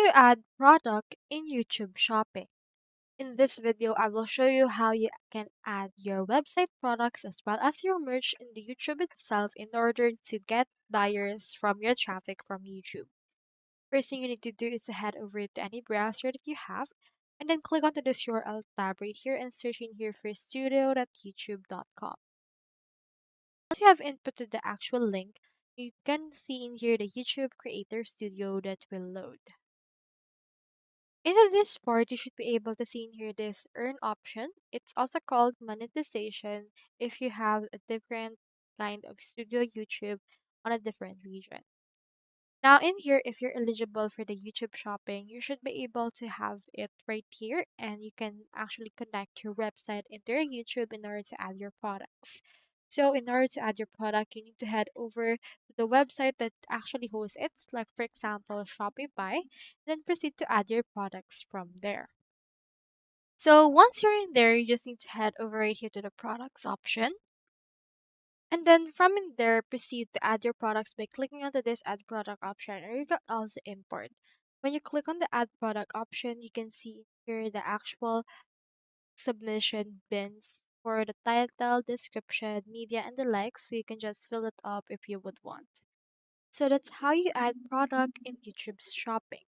to add product in YouTube Shopping. In this video, I will show you how you can add your website products as well as your merch in the YouTube itself in order to get buyers from your traffic from YouTube. First thing you need to do is to head over to any browser that you have and then click onto this URL tab right here and search in here for studio.youtube.com. Once you have inputted the actual link, you can see in here the YouTube Creator Studio that will load. Into this part, you should be able to see in here this earn option. It's also called monetization if you have a different kind of studio YouTube on a different region. Now in here, if you're eligible for the YouTube shopping, you should be able to have it right here and you can actually connect your website into your YouTube in order to add your products. So in order to add your product, you need to head over to the website that actually hosts it, like for example, Shopify, then proceed to add your products from there. So once you're in there, you just need to head over right here to the products option. And then from in there, proceed to add your products by clicking onto this add product option, or you can also import. When you click on the add product option, you can see here the actual submission bins for the title, description, media, and the likes, so you can just fill it up if you would want. So that's how you add product in YouTube's shopping.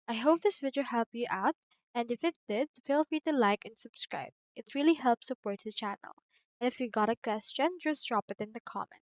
I hope this video helped you out, and if it did, feel free to like and subscribe. It really helps support the channel. And if you got a question, just drop it in the comments.